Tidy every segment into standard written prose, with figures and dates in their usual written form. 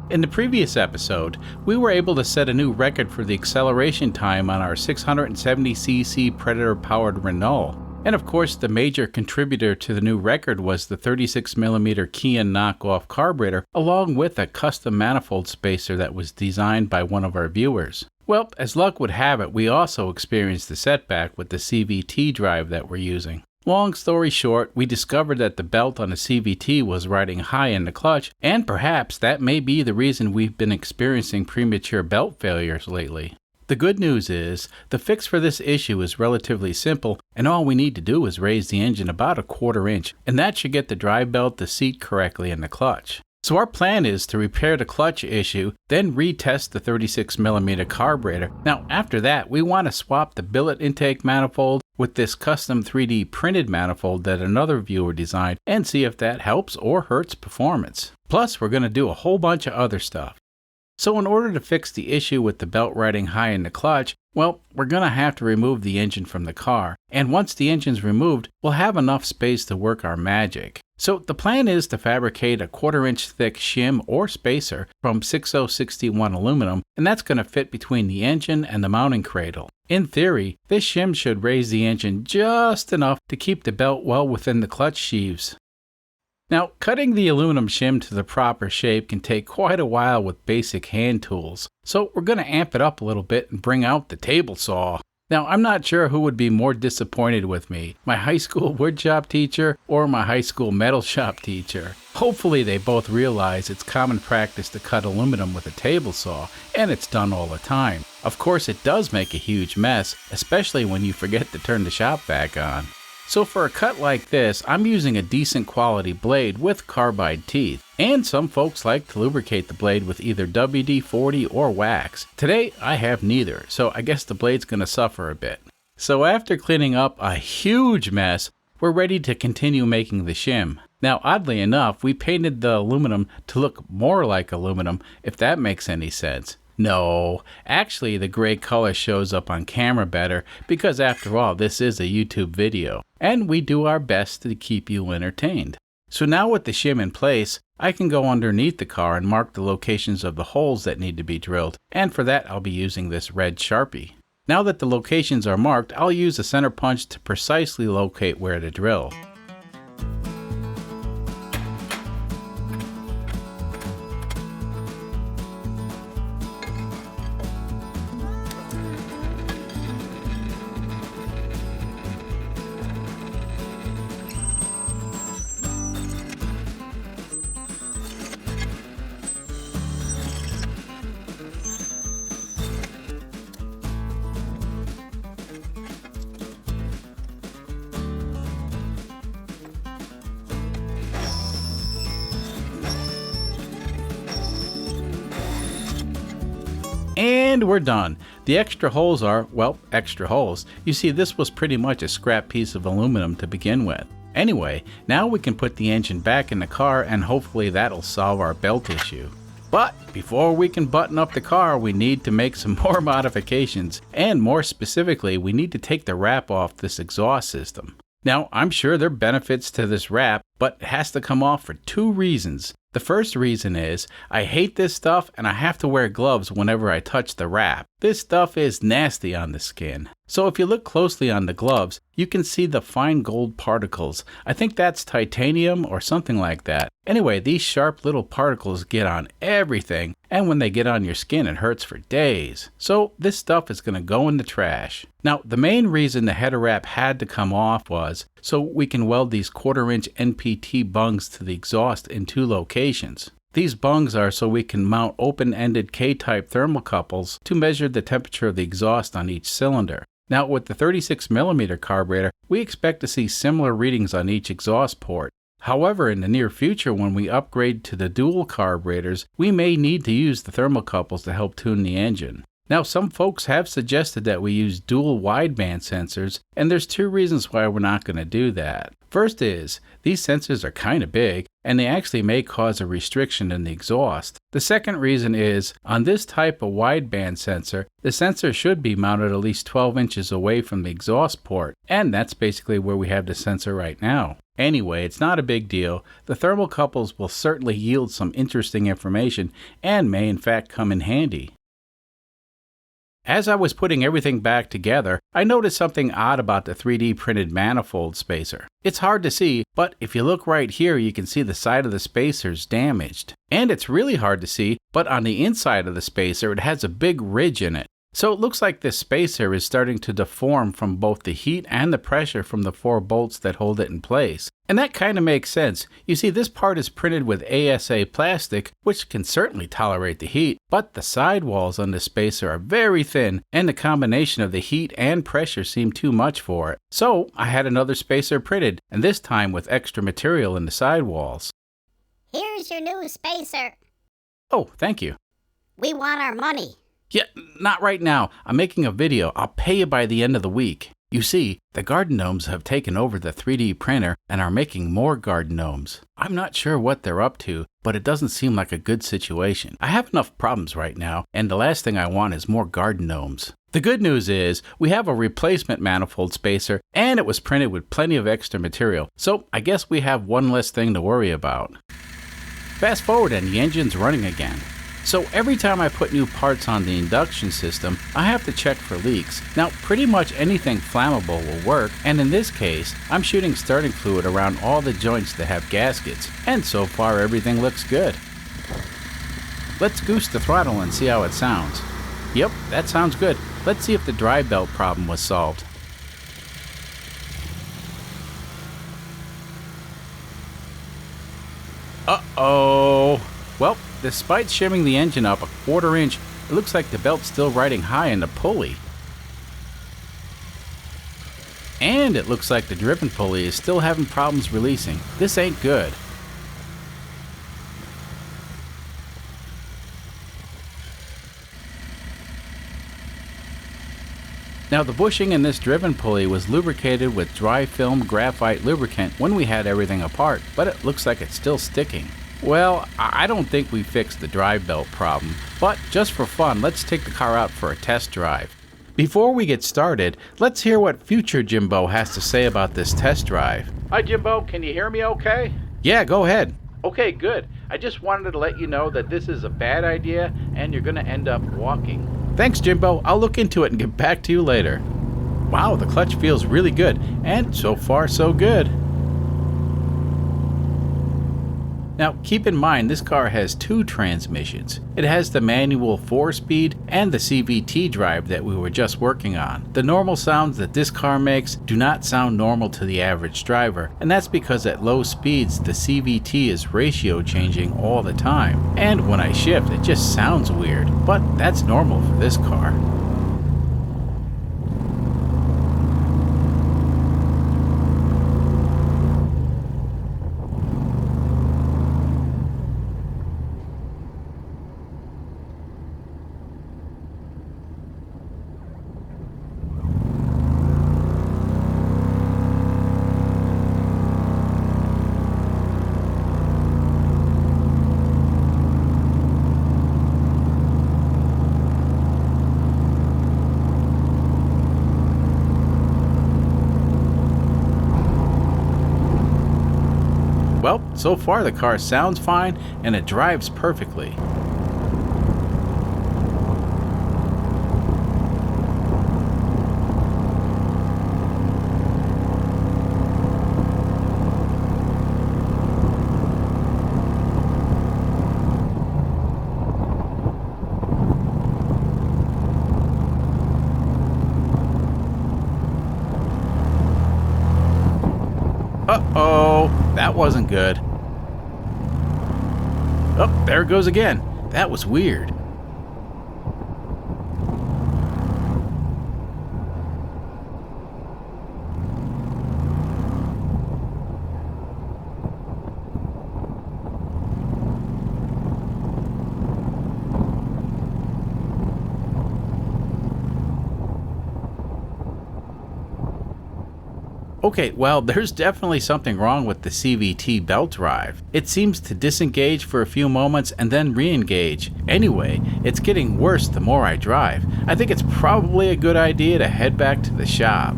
In the previous episode, we were able to set a new record for the acceleration time on our 670cc Predator-powered Renault. And of course, the major contributor to the new record was the 36mm Kia knockoff carburetor, along with a custom manifold spacer that was designed by one of our viewers. Well, as luck would have it, we also experienced a setback with the CVT drive that we're using. Long story short, we discovered that the belt on the CVT was riding high in the clutch, and perhaps that may be the reason we've been experiencing premature belt failures lately. The good news is, the fix for this issue is relatively simple, and all we need to do is raise the engine about a quarter inch, and that should get the drive belt to seat correctly in the clutch. So our plan is to repair the clutch issue, then retest the 36mm carburetor. Now after that, we want to swap the billet intake manifold with this custom 3D printed manifold that another viewer designed and see if that helps or hurts performance. Plus, we're going to do a whole bunch of other stuff. So in order to fix the issue with the belt riding high in the clutch, well, we're going to have to remove the engine from the car. And once the engine's removed, we'll have enough space to work our magic. So the plan is to fabricate a quarter-inch thick shim or spacer from 6061 aluminum, and that's going to fit between the engine and the mounting cradle. In theory, this shim should raise the engine just enough to keep the belt well within the clutch sheaves. Now, cutting the aluminum shim to the proper shape can take quite a while with basic hand tools, so we're going to amp it up a little bit and bring out the table saw. Now, I'm not sure who would be more disappointed with me, my high school woodshop teacher or my high school metal shop teacher. Hopefully they both realize it's common practice to cut aluminum with a table saw, and it's done all the time. Of course, it does make a huge mess, especially when you forget to turn the shop vac on. So for a cut like this, I'm using a decent quality blade with carbide teeth. And some folks like to lubricate the blade with either WD-40 or wax. Today, I have neither, so I guess the blade's going to suffer a bit. So after cleaning up a huge mess, we're ready to continue making the shim. Now, oddly enough, we painted the aluminum to look more like aluminum, if that makes any sense. No, actually the gray color shows up on camera better because after all this is a YouTube video and we do our best to keep you entertained. So now with the shim in place, I can go underneath the car and mark the locations of the holes that need to be drilled, and for that I'll be using this red Sharpie. Now that the locations are marked, I'll use a center punch to precisely locate where to drill. And we're done. The extra holes are, well, extra holes. You see, this was pretty much a scrap piece of aluminum to begin with. Anyway, now we can put the engine back in the car and hopefully that'll solve our belt issue. But before we can button up the car, we need to make some more modifications. And more specifically, we need to take the wrap off this exhaust system. Now, I'm sure there are benefits to this wrap, but it has to come off for two reasons. The first reason is, I hate this stuff and I have to wear gloves whenever I touch the wrap. This stuff is nasty on the skin. So if you look closely on the gloves, you can see the fine gold particles. I think that's titanium or something like that. Anyway, these sharp little particles get on everything, and when they get on your skin it hurts for days. So this stuff is going to go in the trash. Now, the main reason the header wrap had to come off was so we can weld these 1/4-inch NPT bungs to the exhaust in two locations. These bungs are so we can mount open-ended K-type thermocouples to measure the temperature of the exhaust on each cylinder. Now, with the 36mm carburetor, we expect to see similar readings on each exhaust port. However, in the near future, when we upgrade to the dual carburetors, we may need to use the thermocouples to help tune the engine. Now, some folks have suggested that we use dual wideband sensors, and there's two reasons why we're not going to do that. First is, these sensors are kind of big, and they actually may cause a restriction in the exhaust. The second reason is, on this type of wideband sensor, the sensor should be mounted at least 12 inches away from the exhaust port, and that's basically where we have the sensor right now. Anyway, it's not a big deal. The thermocouples will certainly yield some interesting information and may in fact come in handy. As I was putting everything back together, I noticed something odd about the 3D printed manifold spacer. It's hard to see, but if you look right here, you can see the side of the spacer's damaged. And it's really hard to see, but on the inside of the spacer, it has a big ridge in it. So it looks like this spacer is starting to deform from both the heat and the pressure from the 4 bolts that hold it in place. And that kind of makes sense. You see, this part is printed with ASA plastic, which can certainly tolerate the heat, but the sidewalls on the spacer are very thin, and the combination of the heat and pressure seemed too much for it. So I had another spacer printed, and this time with extra material in the sidewalls. Here's your new spacer. Oh, thank you. We want our money. Yeah, not right now. I'm making a video. I'll pay you by the end of the week. You see, the garden gnomes have taken over the 3D printer and are making more garden gnomes. I'm not sure what they're up to, but it doesn't seem like a good situation. I have enough problems right now, and the last thing I want is more garden gnomes. The good news is, we have a replacement manifold spacer, and it was printed with plenty of extra material, so I guess we have one less thing to worry about. Fast forward and the engine's running again. So every time I put new parts on the induction system, I have to check for leaks. Now, pretty much anything flammable will work, and in this case, I'm shooting starting fluid around all the joints that have gaskets, and so far everything looks good. Let's goose the throttle and see how it sounds. Yep, that sounds good. Let's see if the dry belt problem was solved. Uh-oh. Well, despite shimming the engine up a 1/4 inch, it looks like the belt's still riding high in the pulley. And it looks like the driven pulley is still having problems releasing. This ain't good. Now, the bushing in this driven pulley was lubricated with dry film graphite lubricant when we had everything apart, but it looks like it's still sticking. Well, I don't think we fixed the drive belt problem, but just for fun, let's take the car out for a test drive. Before we get started, let's hear what future Jimbo has to say about this test drive. Hi Jimbo, can you hear me okay? Yeah, go ahead. Okay, good. I just wanted to let you know that this is a bad idea and you're going to end up walking. Thanks Jimbo, I'll look into it and get back to you later. Wow, the clutch feels really good, and so far so good. Now, keep in mind this car has 2 transmissions. It has the manual 4-speed and the CVT drive that we were just working on. The normal sounds that this car makes do not sound normal to the average driver, and that's because at low speeds the CVT is ratio changing all the time. And when I shift, it just sounds weird, but that's normal for this car. Well, so far the car sounds fine and it drives perfectly. Uh-oh, that wasn't good. Oh, there it goes again. That was weird. Okay, well, there's definitely something wrong with the CVT belt drive. It seems to disengage for a few moments and then re-engage. Anyway, it's getting worse the more I drive. I think it's probably a good idea to head back to the shop.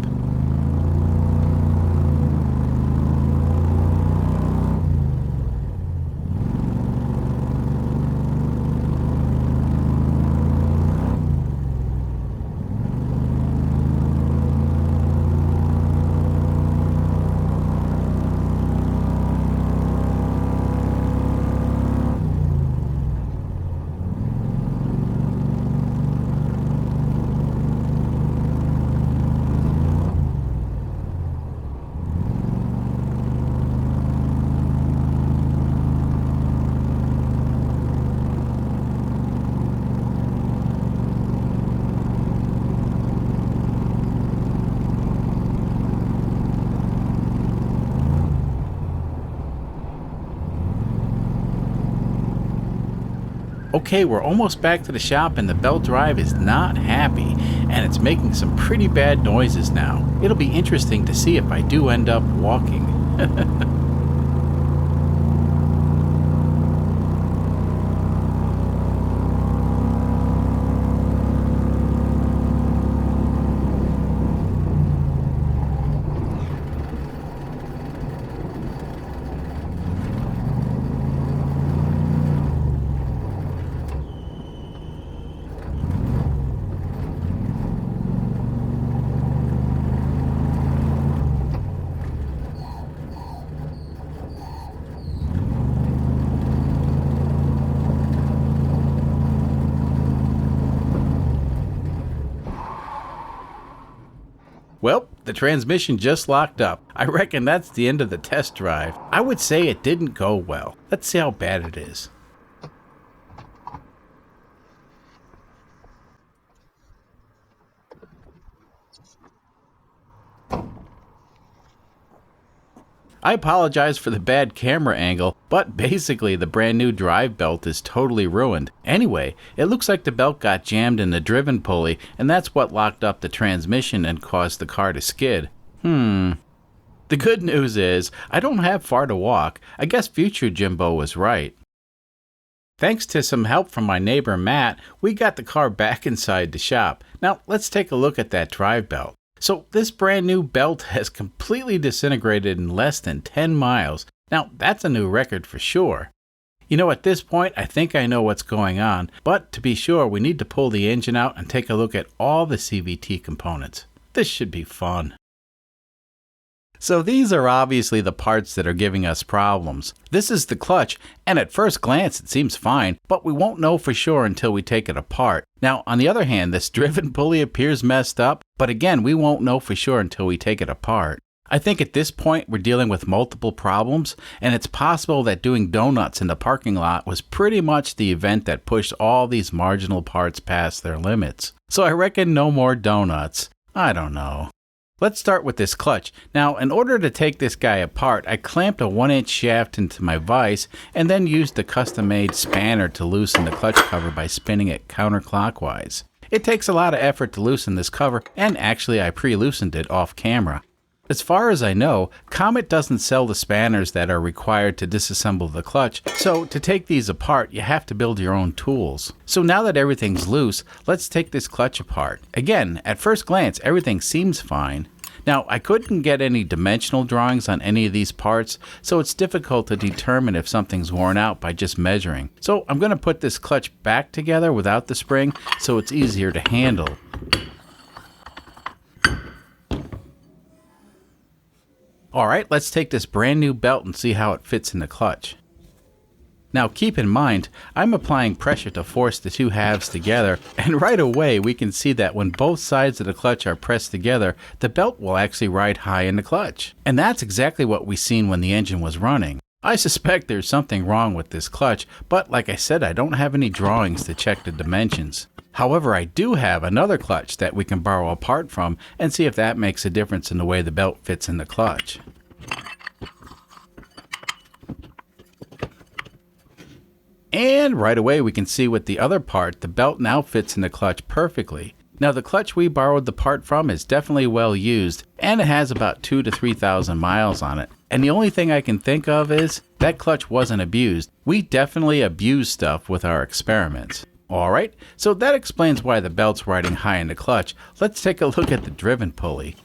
Okay, we're almost back to the shop and the belt drive is not happy, and it's making some pretty bad noises now. It'll be interesting to see if I do end up walking. Well, the transmission just locked up. I reckon that's the end of the test drive. I would say it didn't go well. Let's see how bad it is. I apologize for the bad camera angle, but basically the brand new drive belt is totally ruined. Anyway, it looks like the belt got jammed in the driven pulley, and that's what locked up the transmission and caused the car to skid. The good news is, I don't have far to walk. I guess future Jimbo was right. Thanks to some help from my neighbor Matt, we got the car back inside the shop. Now, let's take a look at that drive belt. So this brand new belt has completely disintegrated in less than 10 miles. Now, that's a new record for sure. You know, at this point, I think I know what's going on, but to be sure, we need to pull the engine out and take a look at all the CVT components. This should be fun. So these are obviously the parts that are giving us problems. This is the clutch, and at first glance it seems fine, but we won't know for sure until we take it apart. Now, on the other hand, this driven pulley appears messed up, but again, we won't know for sure until we take it apart. I think at this point we're dealing with multiple problems, and it's possible that doing donuts in the parking lot was pretty much the event that pushed all these marginal parts past their limits. So I reckon no more donuts. I don't know. Let's start with this clutch. Now, in order to take this guy apart, I clamped a 1-inch shaft into my vise and then used the custom-made spanner to loosen the clutch cover by spinning it counterclockwise. It takes a lot of effort to loosen this cover, and actually I pre-loosened it off camera. As far as I know, Comet doesn't sell the spanners that are required to disassemble the clutch, so to take these apart, you have to build your own tools. So now that everything's loose, let's take this clutch apart. Again, at first glance, everything seems fine. Now, I couldn't get any dimensional drawings on any of these parts, so it's difficult to determine if something's worn out by just measuring. So I'm going to put this clutch back together without the spring so it's easier to handle. Alright, let's take this brand new belt and see how it fits in the clutch. Now keep in mind, I'm applying pressure to force the two halves together, and right away we can see that when both sides of the clutch are pressed together, the belt will actually ride high in the clutch. And that's exactly what we seen when the engine was running. I suspect there's something wrong with this clutch, but like I said, I don't have any drawings to check the dimensions. However, I do have another clutch that we can borrow a part from and see if that makes a difference in the way the belt fits in the clutch. And right away we can see with the other part, the belt now fits in the clutch perfectly. Now the clutch we borrowed the part from is definitely well used, and it has about 2,000 to 3,000 miles on it. And the only thing I can think of is, that clutch wasn't abused. We definitely abused stuff with our experiments. Alright, so that explains why the belt's riding high in the clutch. Let's take a look at the driven pulley.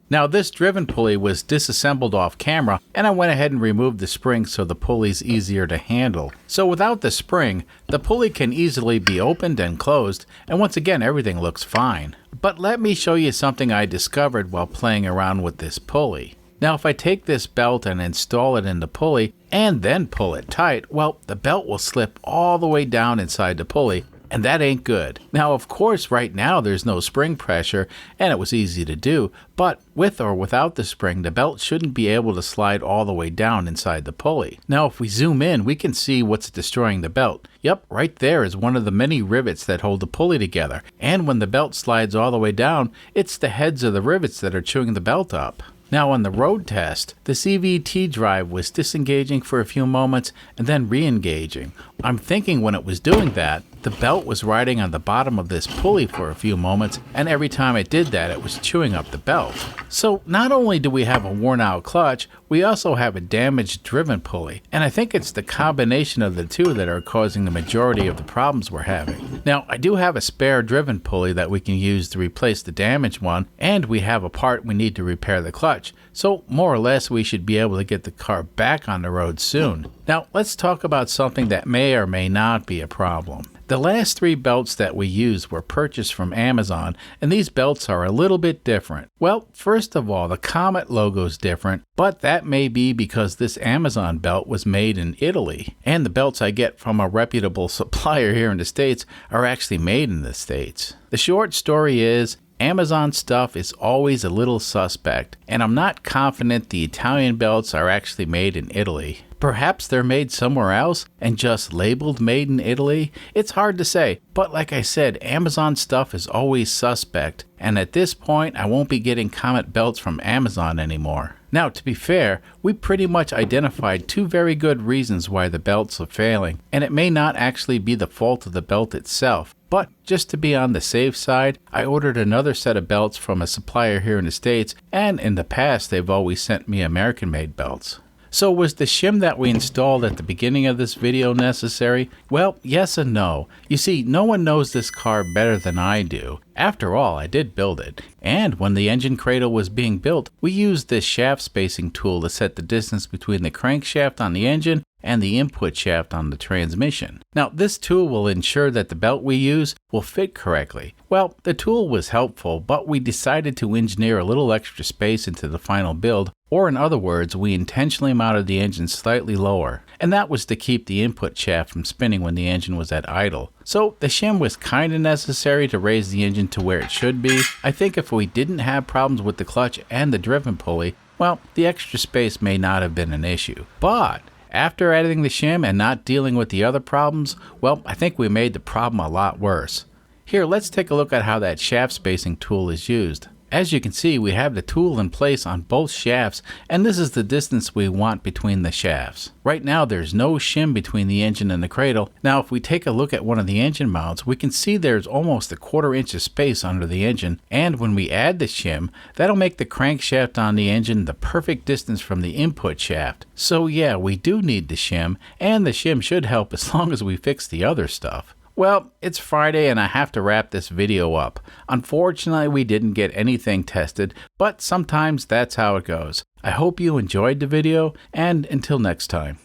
Now this driven pulley was disassembled off camera, and I went ahead and removed the spring so the pulley's easier to handle. So without the spring, the pulley can easily be opened and closed, and once again everything looks fine. But let me show you something I discovered while playing around with this pulley. Now if I take this belt and install it in the pulley, and then pull it tight, well, the belt will slip all the way down inside the pulley, and that ain't good. Now, of course, right now there's no spring pressure, and it was easy to do, but with or without the spring, the belt shouldn't be able to slide all the way down inside the pulley. Now, if we zoom in, we can see what's destroying the belt. Yep, right there is one of the many rivets that hold the pulley together, and when the belt slides all the way down, it's the heads of the rivets that are chewing the belt up. Now on the road test, the CVT drive was disengaging for a few moments and then re-engaging. I'm thinking when it was doing that, the belt was riding on the bottom of this pulley for a few moments, and every time it did that, it was chewing up the belt. So not only do we have a worn out clutch, we also have a damaged driven pulley, and I think it's the combination of the two that are causing the majority of the problems we're having. Now, I do have a spare driven pulley that we can use to replace the damaged one, and we have a part we need to repair the clutch, so more or less we should be able to get the car back on the road soon. Now, let's talk about something that may or may not be a problem. The last 3 belts that we used were purchased from Amazon, and these belts are a little bit different. Well, first of all, the Comet logo is different, but that may be because this Amazon belt was made in Italy, and the belts I get from a reputable supplier here in the States are actually made in the States. The short story is, Amazon stuff is always a little suspect, and I'm not confident the Italian belts are actually made in Italy. Perhaps they're made somewhere else and just labeled made in Italy? It's hard to say, but like I said, Amazon stuff is always suspect, and at this point I won't be getting Comet belts from Amazon anymore. Now, to be fair, we pretty much identified 2 very good reasons why the belts are failing, and it may not actually be the fault of the belt itself. But just to be on the safe side, I ordered another set of belts from a supplier here in the States, and in the past they've always sent me American-made belts. So was the shim that we installed at the beginning of this video necessary? Well, yes and no. You see, no one knows this car better than I do. After all, I did build it. And when the engine cradle was being built, we used this shaft spacing tool to set the distance between the crankshaft on the engine and the input shaft on the transmission. Now, this tool will ensure that the belt we use will fit correctly. Well, the tool was helpful, but we decided to engineer a little extra space into the final build, or in other words, we intentionally mounted the engine slightly lower, and that was to keep the input shaft from spinning when the engine was at idle. So the shim was kinda necessary to raise the engine to where it should be. I think if we didn't have problems with the clutch and the driven pulley, well, the extra space may not have been an issue. But after adding the shim and not dealing with the other problems, well, I think we made the problem a lot worse. Here, let's take a look at how that shaft spacing tool is used. As you can see, we have the tool in place on both shafts, and this is the distance we want between the shafts. Right now, there's no shim between the engine and the cradle. Now, if we take a look at one of the engine mounts, we can see there's almost a 1/4 inch of space under the engine, and when we add the shim, that'll make the crankshaft on the engine the perfect distance from the input shaft. So yeah, we do need the shim, and the shim should help as long as we fix the other stuff. Well, it's Friday and I have to wrap this video up. Unfortunately, we didn't get anything tested, but sometimes that's how it goes. I hope you enjoyed the video, and until next time.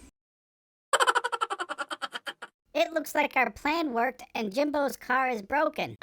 It looks like our plan worked and Jimbo's car is broken.